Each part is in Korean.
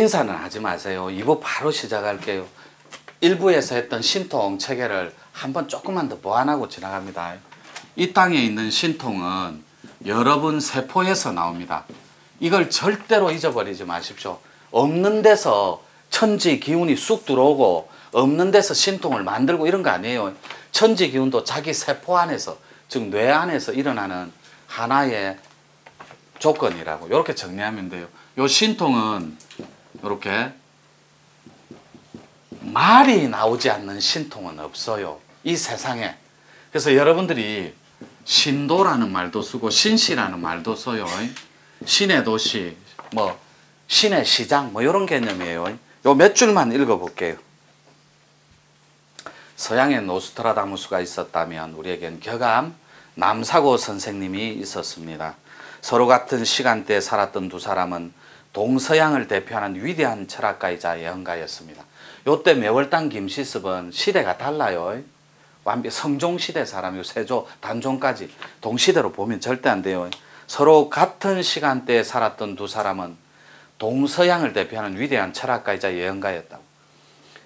인사는 하지 마세요. 2부 바로 시작할게요. 1부에서 했던 신통 체계를 한번 조금만 더 보완하고 지나갑니다. 이 땅에 있는 신통은 여러분 세포에서 나옵니다. 이걸 절대로 잊어버리지 마십시오. 없는 데서 천지 기운이 쑥 들어오고 없는 데서 신통을 만들고 이런 거 아니에요. 천지 기운도 자기 세포 안에서, 즉 뇌 안에서 일어나는 하나의 조건이라고 이렇게 정리하면 돼요. 요 신통은 이렇게 말이 나오지 않는 신통은 없어요. 이 세상에. 그래서 여러분들이 신도라는 말도 쓰고 신시라는 말도 써요. 신의 도시, 뭐 신의 시장, 뭐 이런 개념이에요. 요 몇 줄만 읽어볼게요. 서양에 노스트라다무스가 있었다면 우리에겐 격암 남사고 선생님이 있었습니다. 서로 같은 시간대에 살았던 두 사람은 동서양을 대표하는 위대한 철학가이자 예언가였습니다. 요때 매월당 김시습은 시대가 달라요. 완벽 성종시대 사람이고 세조, 단종까지 동시대로 보면 절대 안 돼요. 서로 같은 시간대에 살았던 두 사람은 동서양을 대표하는 위대한 철학가이자 예언가였다고.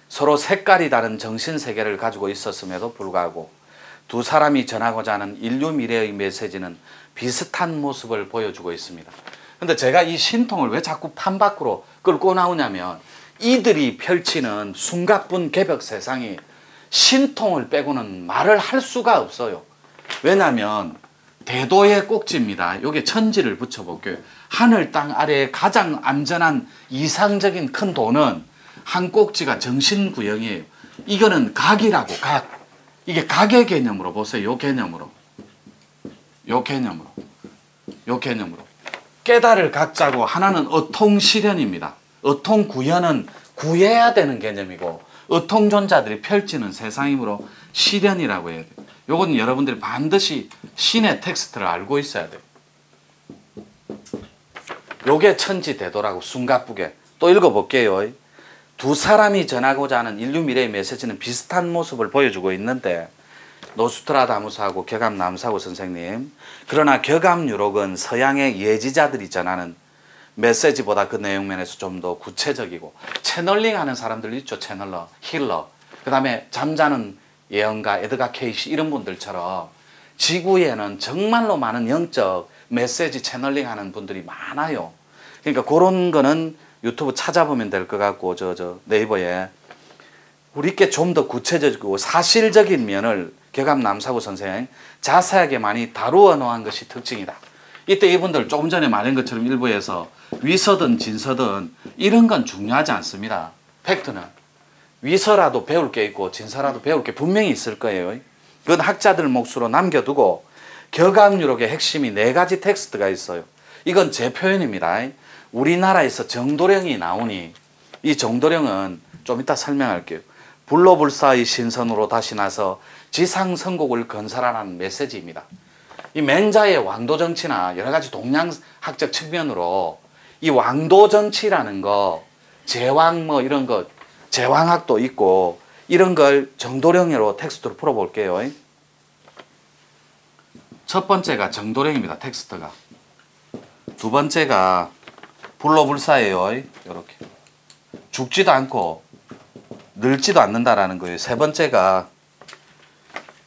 서로 색깔이 다른 정신세계를 가지고 있었음에도 불구하고 두 사람이 전하고자 하는 인류 미래의 메시지는 비슷한 모습을 보여주고 있습니다. 근데 제가 이 신통을 왜 자꾸 판 밖으로 끌고 나오냐면 이들이 펼치는 숨가쁜 개벽 세상이 신통을 빼고는 말을 할 수가 없어요. 왜냐하면 대도의 꼭지입니다. 여기 천지를 붙여볼게요. 하늘 땅 아래에 가장 안전한 이상적인 큰 도는 한 꼭지가 정신구형이에요. 이거는 각이라고, 각. 이게 각의 개념으로 보세요. 요 개념으로. 요 개념으로. 요 개념으로. 깨달을 각자고 하나는 어통실현입니다. 어통구현은 구해야 되는 개념이고 어통존자들이 펼치는 세상이므로 실현이라고 해야 돼요. 요건 여러분들이 반드시 신의 텍스트를 알고 있어야 돼요. 요게 천지대도라고 숨가쁘게. 또 읽어볼게요. 두 사람이 전하고자 하는 인류 미래의 메시지는 비슷한 모습을 보여주고 있는데 노스트라다무스하고 격암 남사고 선생님, 그러나 격암 유록은 서양의 예지자들이 전하는 메시지보다 그 내용면에서 좀 더 구체적이고 채널링 하는 사람들 있죠. 채널러, 힐러, 그 다음에 잠자는 예언가 에드가 케이시 이런 분들처럼 지구에는 정말로 많은 영적 메시지 채널링 하는 분들이 많아요. 그러니까 그런 거는 유튜브 찾아보면 될 것 같고 저 네이버에 우리께 좀 더 구체적이고 사실적인 면을 격암 남사고 선생 자세하게 많이 다루어 놓은 것이 특징이다. 이때 이분들 조금 전에 말한 것처럼 일부에서 위서든 진서든 이런 건 중요하지 않습니다. 팩트는 위서라도 배울 게 있고 진서라도 배울 게 분명히 있을 거예요. 그건 학자들 몫으로 남겨두고 격암 유록의 핵심이 4가지 텍스트가 있어요. 이건 제 표현입니다. 우리나라에서 정도령이 나오니 이 정도령은 좀 이따 설명할게요. 불로불사의 신선으로 다시 나서 지상선국을 건설하라는 메시지입니다. 이 맹자의 왕도정치나 여러가지 동양학적 측면으로 이 왕도정치라는 거, 제왕 뭐 이런 거, 제왕학도 있고 이런 걸 정도령으로 텍스트로 풀어볼게요. 첫 번째가 정도령입니다. 텍스트가. 두 번째가 불로불사예요. 이렇게 죽지도 않고 늙지도 않는다라는 거예요. 세 번째가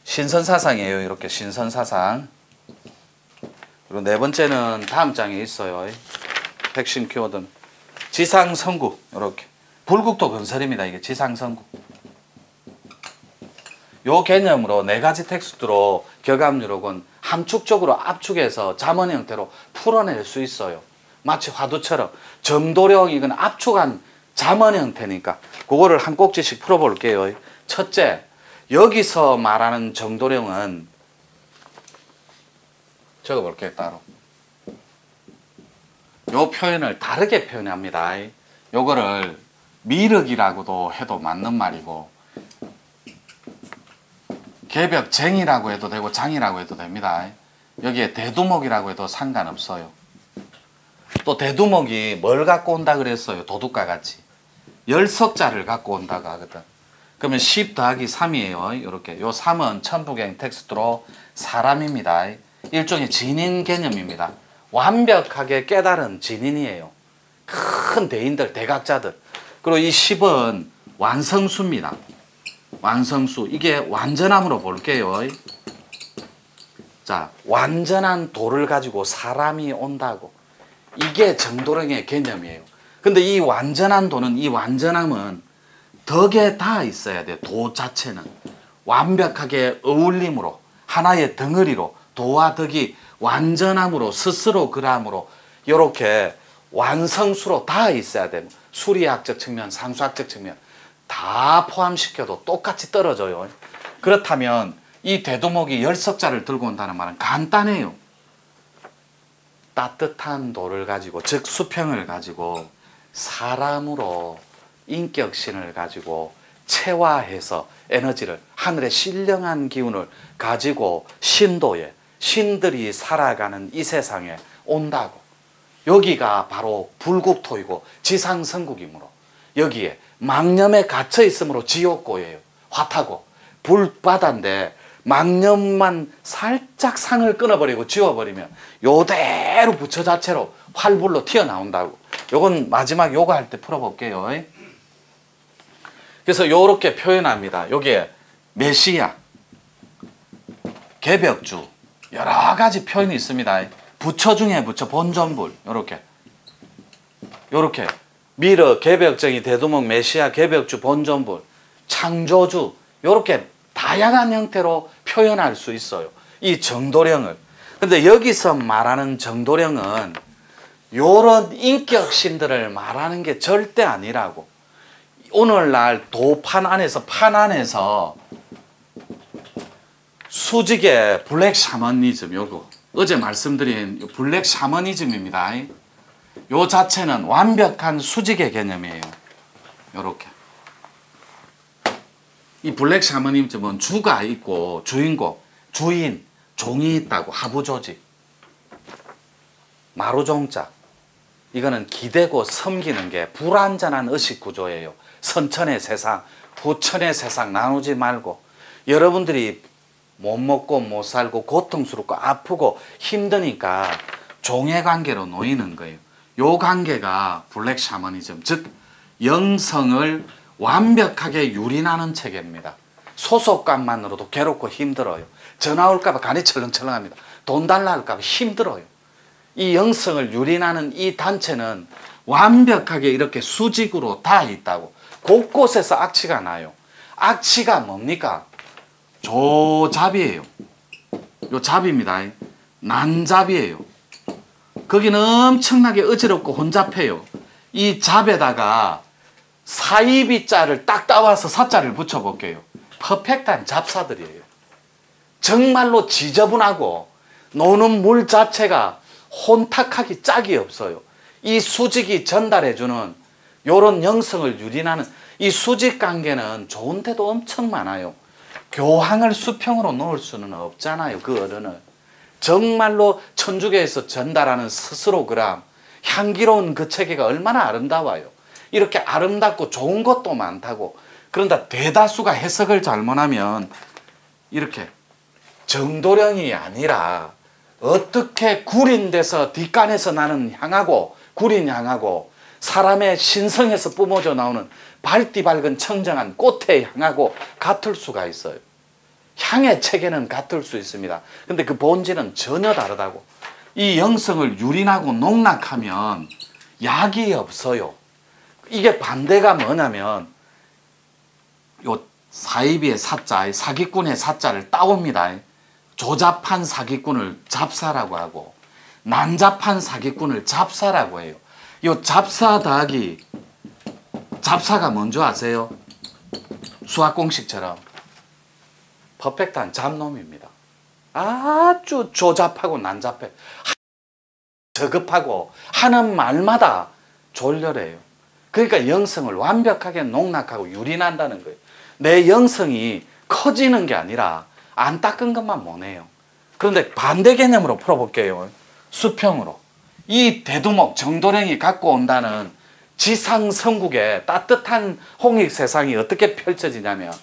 신선사상이에요. 이렇게 신선사상. 그리고 네 번째는 다음 장에 있어요. 핵심 키워드는 지상선국. 이렇게 불국토 건설입니다. 이게 지상선국. 요 개념으로 4가지 텍스트로 격암 유록은 함축적으로 압축해서 잠언 형태로 풀어낼 수 있어요. 마치 화두처럼. 정도령 이건 압축한 잠언 형태니까 그거를 한 꼭지씩 풀어볼게요. 첫째, 여기서 말하는 정도령은 적어볼게요. 따로. 요 표현을 다르게 표현합니다. 요거를 미륵이라고도 해도 맞는 말이고 개벽쟁이라고 해도 되고 장이라고 해도 됩니다. 여기에 대두목이라고 해도 상관없어요. 또 대두목이 뭘 갖고 온다 그랬어요? 도둑과 같이. 열석자를 갖고 온다고 하거든. 그러면 10 더하기 3이에요. 이렇게. 요 3은 천부경 텍스트로 사람입니다. 일종의 진인 개념입니다. 완벽하게 깨달은 진인이에요. 큰 대인들, 대각자들. 그리고 이 10은 완성수입니다. 완성수. 이게 완전함으로 볼게요. 자, 완전한 도를 가지고 사람이 온다고. 이게 정도령의 개념이에요. 근데 이 완전한 도는, 이 완전함은 덕에 다 있어야 돼요. 도 자체는. 완벽하게 어울림으로, 하나의 덩어리로, 도와 덕이 완전함으로, 스스로 그함으로, 이렇게 완성수로 다 있어야 돼요. 수리학적 측면, 상수학적 측면 다 포함시켜도 똑같이 떨어져요. 그렇다면 이 대두목이 열석자를 들고 온다는 말은 간단해요. 따뜻한 도를 가지고, 즉 수평을 가지고 사람으로 인격신을 가지고 체화해서 에너지를, 하늘의 신령한 기운을 가지고 신도에, 신들이 살아가는 이 세상에 온다고. 여기가 바로 불국토이고 지상성국이므로, 여기에 망념에 갇혀 있으므로 지옥고예요. 화타고 불바다인데 망념만 살짝 상을 끊어버리고 지워버리면 요대로 부처 자체로 활불로 튀어나온다고. 요건 마지막 요거 할 때 풀어볼게요. 그래서 요렇게 표현합니다. 요게 메시아, 개벽주, 여러 가지 표현이 있습니다. 부처 중에 부처, 본전불, 요렇게 미르, 개벽정이, 대두목, 메시아, 개벽주, 본전불, 창조주, 요렇게 다양한 형태로 표현할 수 있어요. 이 정도령을. 근데 여기서 말하는 정도령은 요런 인격신들을 말하는 게 절대 아니라고. 오늘날 도판 안에서, 판 안에서 수직의 블랙 샤머니즘, 요거 어제 말씀드린 블랙 샤머니즘입니다. 요 자체는 완벽한 수직의 개념이에요. 요렇게. 이 블랙 샤머니즘은 주가 있고 주인공, 주인, 종이 있다고. 하부조직, 마루종자. 이거는 기대고 섬기는 게 불완전한 의식구조예요. 선천의 세상, 후천의 세상 나누지 말고, 여러분들이 못 먹고 못 살고 고통스럽고 아프고 힘드니까 종해관계로 놓이는 거예요. 요 관계가 블랙 샤머니즘, 즉 영성을 완벽하게 유린하는 체계입니다. 소속감만으로도 괴롭고 힘들어요. 전화 올까봐 간이 철렁철렁합니다. 돈 달라 할까봐 힘들어요. 이 영성을 유린하는 이 단체는 완벽하게 이렇게 수직으로 다 있다고. 곳곳에서 악취가 나요. 악취가 뭡니까? 조잡이에요. 요 잡입니다. 난잡이에요. 거기는 엄청나게 어지럽고 혼잡해요. 이 잡에다가 사이비자를 딱 따와서 사자를 붙여볼게요. 퍼펙트한 잡사들이에요. 정말로 지저분하고 노는 물 자체가 혼탁하기 짝이 없어요. 이 수직이 전달해주는 요런 영성을 유린하는 이 수직 관계는 좋은 데도 엄청 많아요. 교황을 수평으로 놓을 수는 없잖아요. 그 어른을. 정말로 천주교에서 전달하는 스스로 그람, 향기로운 그 체계가 얼마나 아름다워요. 이렇게 아름답고 좋은 것도 많다고. 그런데 대다수가 해석을 잘못하면 이렇게 정도령이 아니라 어떻게 구린데서 뒷간에서 나는 향하고 구린 향하고 사람의 신성에서 뿜어져 나오는 밝디 밝은 청정한 꽃에 향하고 같을 수가 있어요. 향의 체계는 같을 수 있습니다. 근데 그 본질은 전혀 다르다고. 이 영성을 유린하고 농락하면 약이 없어요. 이게 반대가 뭐냐면 요 사이비의 사자, 사기꾼의 사자를 따옵니다. 조잡한 사기꾼을 잡사라고 하고 난잡한 사기꾼을 잡사라고 해요. 요 잡사 더하기 잡사가 뭔지 아세요? 수학 공식처럼 퍼펙트한 잡놈입니다. 아주 조잡하고 난잡해. 저급하고 하는 말마다 졸렬해요. 그러니까 영성을 완벽하게 농락하고 유린한다는 거예요. 내 영성이 커지는 게 아니라 안 닦은 것만 못해요. 그런데 반대 개념으로 풀어볼게요. 수평으로. 이 대두목 정도령이 갖고 온다는 지상성국의 따뜻한 홍익 세상이 어떻게 펼쳐지냐면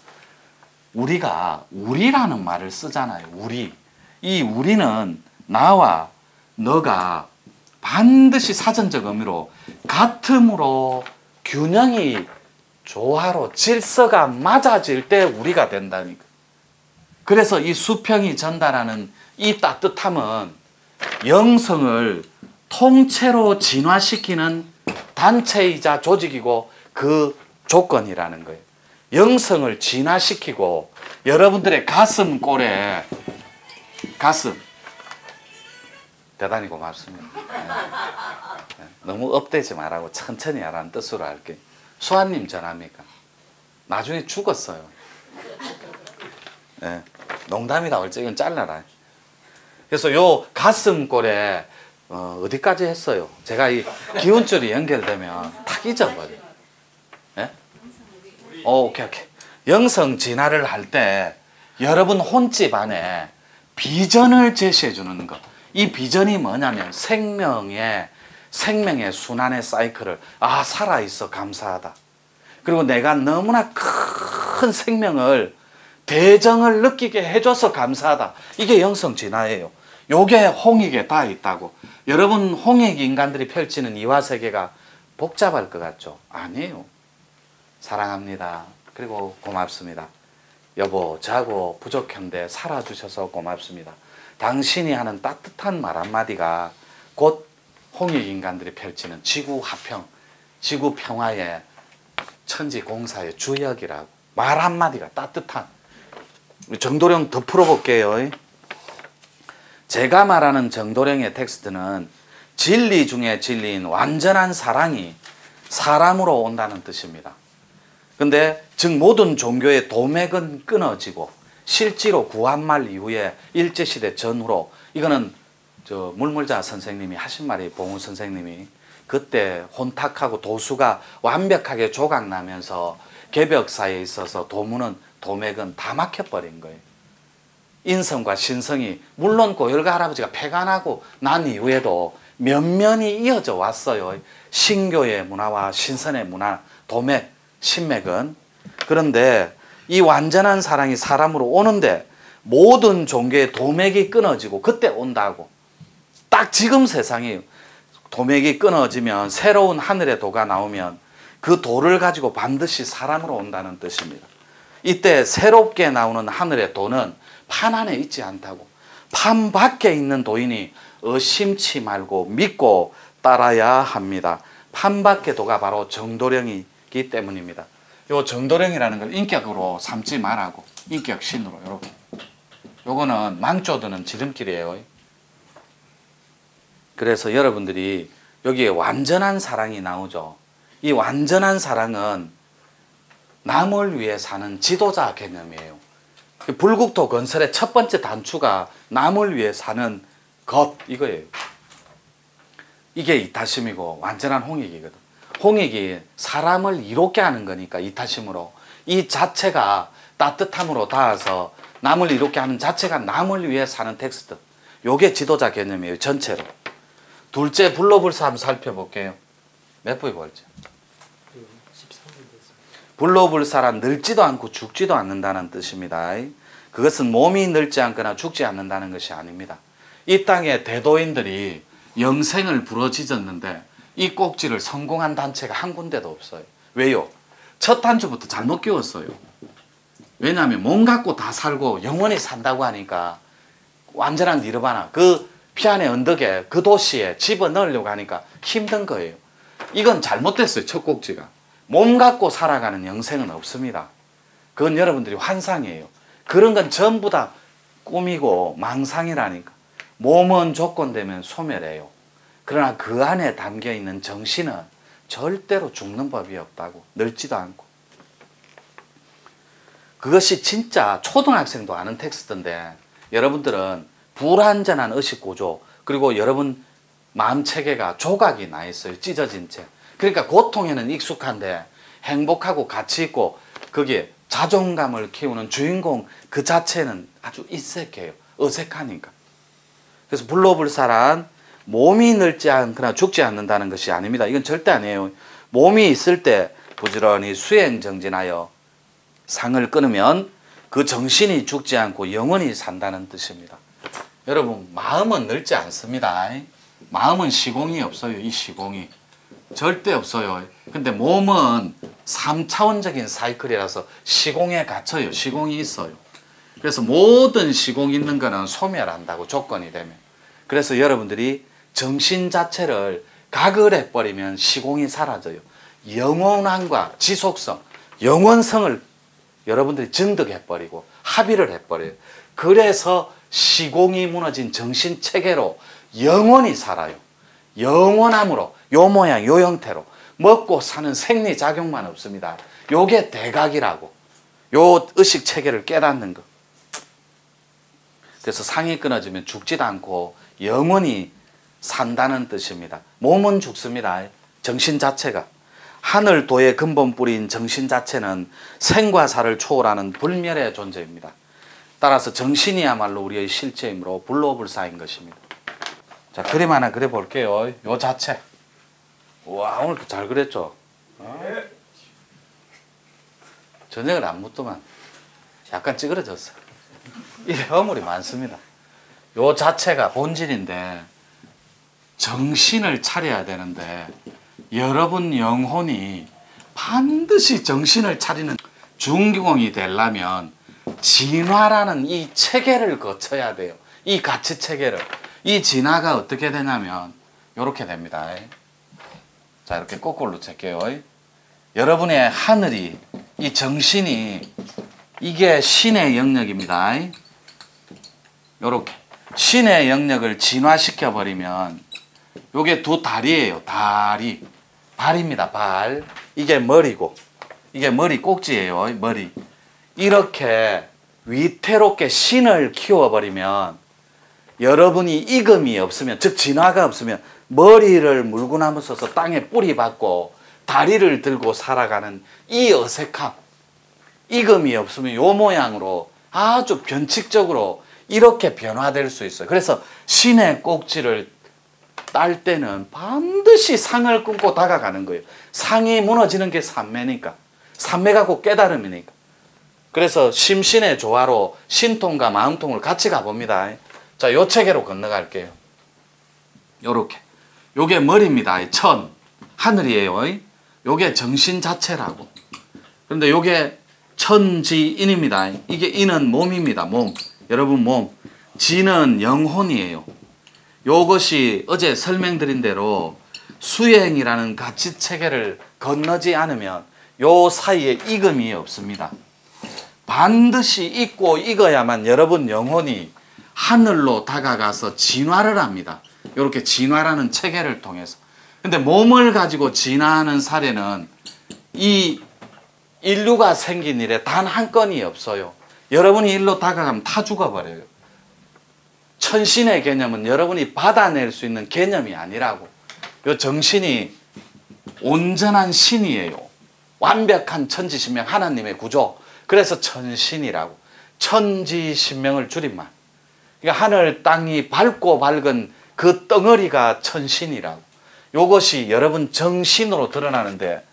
우리가 우리라는 말을 쓰잖아요. 우리. 이 우리는 나와 너가 반드시 사전적 의미로 같음으로 균형이 조화로 질서가 맞아질 때 우리가 된다니까. 그래서 이 수평이 전달하는 이 따뜻함은 영성을 통째로 진화시키는 단체이자 조직이고 그 조건이라는 거예요. 영성을 진화시키고 여러분들의 가슴골에 가슴 대단히 고맙습니다. 네. 너무 업되지 말라고 천천히 하라는 뜻으로 할게요. 수아님 전합니까? 나중에 죽었어요. 네. 농담이다 올 적은 잘라라. 그래서 요 가슴골에 어디까지 했어요? 제가 이 기운줄이 연결되면 탁 잊어버려요. 네? 오케이. 영성 진화를 할 때 여러분 혼집 안에 비전을 제시해 주는 것. 이 비전이 뭐냐면 생명의 순환의 사이클을 살아있어 감사하다. 그리고 내가 너무나 큰 생명을 대정을 느끼게 해줘서 감사하다. 이게 영성 진화예요. 요게 홍익에 다 있다고. 여러분 홍익 인간들이 펼치는 이화세계가 복잡할 것 같죠? 아니에요. 사랑합니다. 그리고 고맙습니다. 여보 저하고 부족한데 살아주셔서 고맙습니다. 당신이 하는 따뜻한 말 한마디가 곧 홍익 인간들이 펼치는 지구 화평, 지구 평화의 천지 공사의 주역이라고. 말 한마디가 따뜻한. 정도령 더 풀어볼게요. 제가 말하는 정도령의 텍스트는 진리 중에 진리인 완전한 사랑이 사람으로 온다는 뜻입니다. 근데 즉 모든 종교의 도맥은 끊어지고 실제로 구한말 이후에 일제시대 전후로 이거는 저 물물자 선생님이 하신 말이 봉우 선생님이 그때 혼탁하고 도수가 완벽하게 조각나면서 개벽사에 있어서 도맥은 다 막혀버린 거예요. 인성과 신성이 물론 고열가 할아버지가 폐간하고 난 이후에도 면면이 이어져 왔어요. 신교의 문화와 신선의 문화, 도맥, 신맥은. 그런데 이 완전한 사랑이 사람으로 오는데 모든 종교의 도맥이 끊어지고 그때 온다고. 딱 지금 세상이 도맥이 끊어지면 새로운 하늘의 도가 나오면 그 도를 가지고 반드시 사람으로 온다는 뜻입니다. 이때 새롭게 나오는 하늘의 도는 판 안에 있지 않다고. 판 밖에 있는 도인이 의심치 말고 믿고 따라야 합니다. 판 밖의 도가 바로 정도령이기 때문입니다. 요 정도령이라는 걸 인격으로 삼지 말라고. 인격 신으로 이렇게. 요거는 망조드는 지름길이에요. 그래서 여러분들이 여기에 완전한 사랑이 나오죠. 이 완전한 사랑은 남을 위해 사는 지도자 개념이에요. 불국토 건설의 첫 번째 단추가 남을 위해 사는 것 이거예요. 이게 이타심이고 완전한 홍익이거든. 홍익이 사람을 이롭게 하는 거니까 이타심으로 이 자체가 따뜻함으로 닿아서 남을 이롭게 하는 자체가 남을 위해 사는 텍스트. 요게 지도자 개념이에요. 전체로. 둘째 불로불사 한번 살펴볼게요. 몇 부에 볼지. 불로불사란 늙지도 않고 죽지도 않는다는 뜻입니다. 그것은 몸이 늙지 않거나 죽지 않는다는 것이 아닙니다. 이 땅에 대도인들이 영생을 부러지졌는데 이 꼭지를 성공한 단체가 한 군데도 없어요. 왜요? 첫 단추부터 잘못 끼웠어요. 왜냐하면 몸 갖고 다 살고 영원히 산다고 하니까 완전한 니르바나 그 피안의 언덕에 그 도시에 집어넣으려고 하니까 힘든 거예요. 이건 잘못됐어요. 첫 꼭지가. 몸 갖고 살아가는 영생은 없습니다. 그건 여러분들이 환상이에요. 그런 건 전부 다 꿈이고 망상이라니까. 몸은 조건되면 소멸해요. 그러나 그 안에 담겨있는 정신은 절대로 죽는 법이 없다고. 늙지도 않고. 그것이 진짜 초등학생도 아는 텍스트인데 여러분들은 불완전한 의식구조 그리고 여러분 마음체계가 조각이 나 있어요. 찢어진 채. 그러니까 고통에는 익숙한데 행복하고 가치 있고 거기에 자존감을 키우는 주인공 그 자체는 아주 인색해요. 어색하니까. 그래서 불로불사란 몸이 늙지 않거나 죽지 않는다는 것이 아닙니다. 이건 절대 아니에요. 몸이 있을 때 부지런히 수행정진하여 상을 끊으면 그 정신이 죽지 않고 영원히 산다는 뜻입니다. 여러분 마음은 늙지 않습니다. 마음은 시공이 없어요. 이 시공이 절대 없어요. 근데 몸은 3차원적인 사이클이라서 시공에 갇혀요. 시공이 있어요. 그래서 모든 시공이 있는 거는 소멸한다고, 조건이 되면. 그래서 여러분들이 정신 자체를 각을 해버리면 시공이 사라져요. 영원함과 지속성, 영원성을 여러분들이 증득해버리고 합의를 해버려요. 그래서 시공이 무너진 정신체계로 영원히 살아요. 영원함으로, 요 모양 요 형태로 먹고 사는 생리작용만 없습니다. 요게 대각이라고, 요 의식체계를 깨닫는 거. 그래서 상이 끊어지면 죽지도 않고 영원히 산다는 뜻입니다. 몸은 죽습니다. 정신 자체가. 하늘도의 근본 뿌리인 정신 자체는 생과 사를 초월하는 불멸의 존재입니다. 따라서 정신이야말로 우리의 실체이므로 불로불사인 것입니다. 자, 그림 하나 그려볼게요. 요 자체. 와, 오늘 잘 그렸죠? 저녁을 안 묻더만 약간 찌그러졌어. 이래 허물이 많습니다. 요 자체가 본질인데 정신을 차려야 되는데, 여러분 영혼이 반드시 정신을 차리는 중기공이 되려면 진화라는 이 체계를 거쳐야 돼요. 이 가치 체계를. 이 진화가 어떻게 되냐면 이렇게 됩니다. 자, 이렇게 거꾸로 찰게요. 여러분의 하늘이, 이 정신이, 이게 신의 영역입니다. 요렇게 신의 영역을 진화시켜 버리면 요게 두 다리예요. 다리. 발입니다. 발. 이게 머리고, 이게 머리 꼭지예요. 머리. 이렇게 위태롭게 신을 키워버리면 여러분이 익음이 없으면, 즉 진화가 없으면 머리를 물구나무 서서 땅에 뿌리 박고 다리를 들고 살아가는 이 어색함, 익음이 없으면 요 모양으로 아주 변칙적으로 이렇게 변화될 수 있어요. 그래서 신의 꼭지를 딸 때는 반드시 상을 끊고 다가가는 거예요. 상이 무너지는 게 삼매니까. 삼매가 곧 깨달음이니까. 그래서 심신의 조화로 신통과 마음통을 같이 가봅니다. 자, 요 체계로 건너갈게요. 요렇게. 요게 머리입니다. 천. 하늘이에요. 요게 정신 자체라고. 그런데 요게 천지인입니다. 이게 인은 몸입니다. 몸. 여러분 몸. 지는 영혼이에요. 요것이 어제 설명드린 대로 수행이라는 가치 체계를 건너지 않으면 요 사이에 익음이 없습니다. 반드시 익고 익어야만 여러분 영혼이 하늘로 다가가서 진화를 합니다. 이렇게 진화라는 체계를 통해서. 근데 몸을 가지고 진화하는 사례는 이 인류가 생긴 일에 단 한 건이 없어요. 여러분이 일로 다가가면 다 죽어버려요. 천신의 개념은 여러분이 받아낼 수 있는 개념이 아니라고. 요 정신이 온전한 신이에요. 완벽한 천지신명, 하나님의 구조. 그래서 천신이라고. 천지신명을 줄임말. 그러니까 하늘 땅이 밝고 밝은 그 덩어리가 천신이라고. 요것이 여러분 정신으로 드러나는데,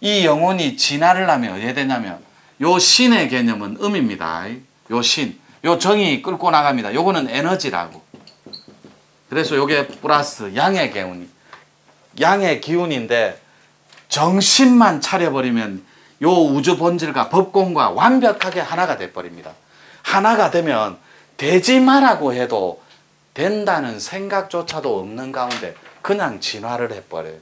이 영혼이 진화를 하면 어떻게 되냐면 요 신의 개념은 음입니다. 요 신, 요 정이 끌고 나갑니다. 요거는 에너지라고. 그래서 요게 플러스 양의 기운, 양의 기운인데 정신만 차려버리면 요 우주 본질과 법공과 완벽하게 하나가 돼버립니다. 하나가 되면 되지 마라고 해도 된다는 생각조차도 없는 가운데 그냥 진화를 해버려요.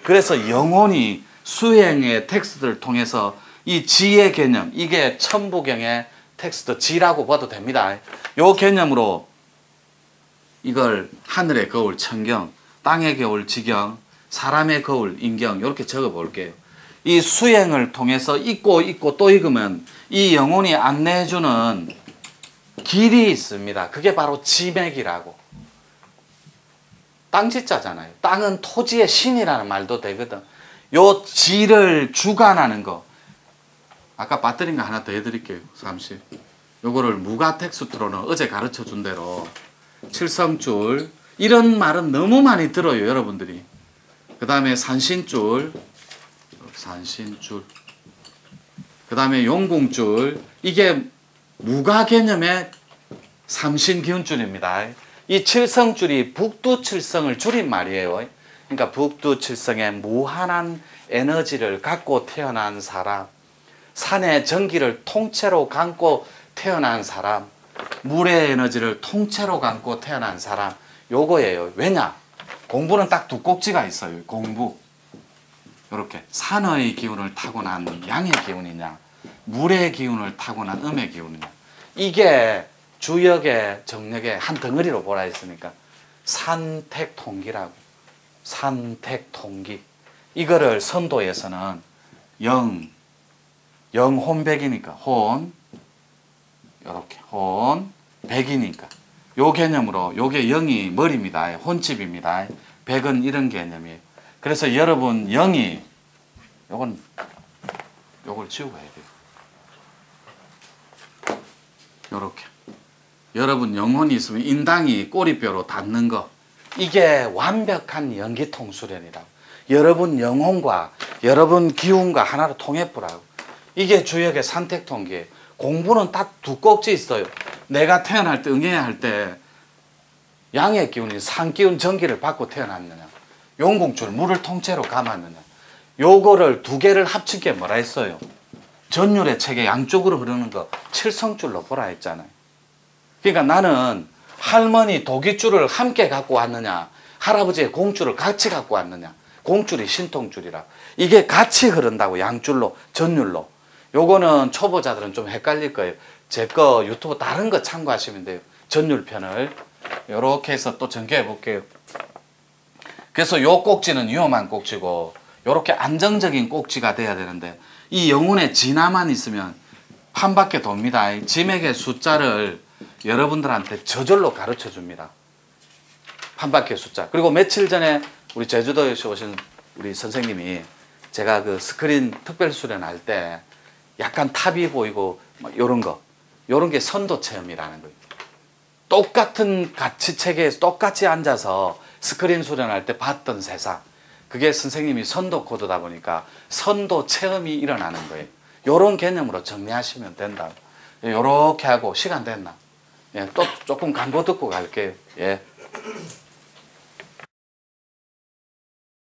그래서 영혼이 수행의 텍스트를 통해서 이 지의 개념, 이게 천부경의 텍스트 지라고 봐도 됩니다. 요 개념으로 이걸 하늘의 거울 천경, 땅의 거울 지경, 사람의 거울 인경, 이렇게 적어 볼게요. 이 수행을 통해서 잊고 또 읽으면 이 영혼이 안내해주는 길이 있습니다. 그게 바로 지맥이라고. 땅지자잖아요. 땅은 토지의 신이라는 말도 되거든. 요 지를 주관하는 거. 아까 빠뜨린 거 하나 더 해드릴게요. 30. 요거를 무가 텍스트로는 어제 가르쳐 준 대로 칠성줄. 이런 말은 너무 많이 들어요. 여러분들이. 그 다음에 산신줄. 산신줄. 그 다음에 용궁줄. 이게 무가 개념의 삼신기운줄입니다. 이 칠성줄이 북두칠성을 줄인 말이에요. 그러니까 북두칠성의 무한한 에너지를 갖고 태어난 사람, 산의 전기를 통째로 감고 태어난 사람, 물의 에너지를 통째로 감고 태어난 사람, 요거예요. 왜냐? 공부는 딱 두 꼭지가 있어요. 공부. 이렇게 산의 기운을 타고난 양의 기운이냐, 물의 기운을 타고난 음의 기운이냐. 이게 주역의 정력의 한 덩어리로 보라 했으니까 산택통기라고. 산택통기. 이거를 선도에서는 영혼백이니까 혼, 이렇게 혼, 백이니까 요 개념으로 요게 영이 머리입니다. 혼집입니다. 백은 이런 개념이에요. 그래서 여러분 영이 요걸 지우고 해야 돼요. 요렇게 여러분 영혼이 있으면 인당이 꼬리뼈로 닿는 거, 이게 완벽한 연기통수련이라고. 여러분 영혼과 여러분 기운과 하나로 통합부라고. 이게 주역의 산택통기예요. 공부는 딱 두 꼭지 있어요. 내가 태어날 때 응해야 할 때 양의 기운이 산기운 전기를 받고 태어났느냐, 용궁줄 물을 통째로 감았느냐, 요거를 두 개를 합친 게 뭐라 했어요? 전율의 체계 양쪽으로 흐르는 거 칠성줄로 보라 했잖아요. 그러니까 나는 할머니 도기줄을 함께 갖고 왔느냐, 할아버지의 공줄을 같이 갖고 왔느냐. 공줄이 신통줄이라. 이게 같이 흐른다고, 양줄로, 전율로. 요거는 초보자들은 좀 헷갈릴 거예요. 제 거 유튜브 다른 거 참고하시면 돼요. 전율편을 요렇게 해서 또 전개해 볼게요. 그래서 요 꼭지는 위험한 꼭지고 요렇게 안정적인 꼭지가 돼야 되는데, 이 영혼의 진화만 있으면 판밖에 돕니다. 지맥의 숫자를 여러분들한테 저절로 가르쳐 줍니다. 판밖의 숫자. 그리고 며칠 전에 우리 제주도에 오신 우리 선생님이 제가 그 스크린 특별 수련할 때 약간 탑이 보이고 요런 거, 요런 게 선도 체험이라는 거예요. 똑같은 가치체계에서 똑같이 앉아서 스크린 수련할 때 봤던 세상, 그게 선생님이 선도 코드다 보니까 선도 체험이 일어나는 거예요. 요런 개념으로 정리하시면 된다. 요렇게 하고 시간 됐나? 예, 또 조금 광고 듣고 갈게요. 예.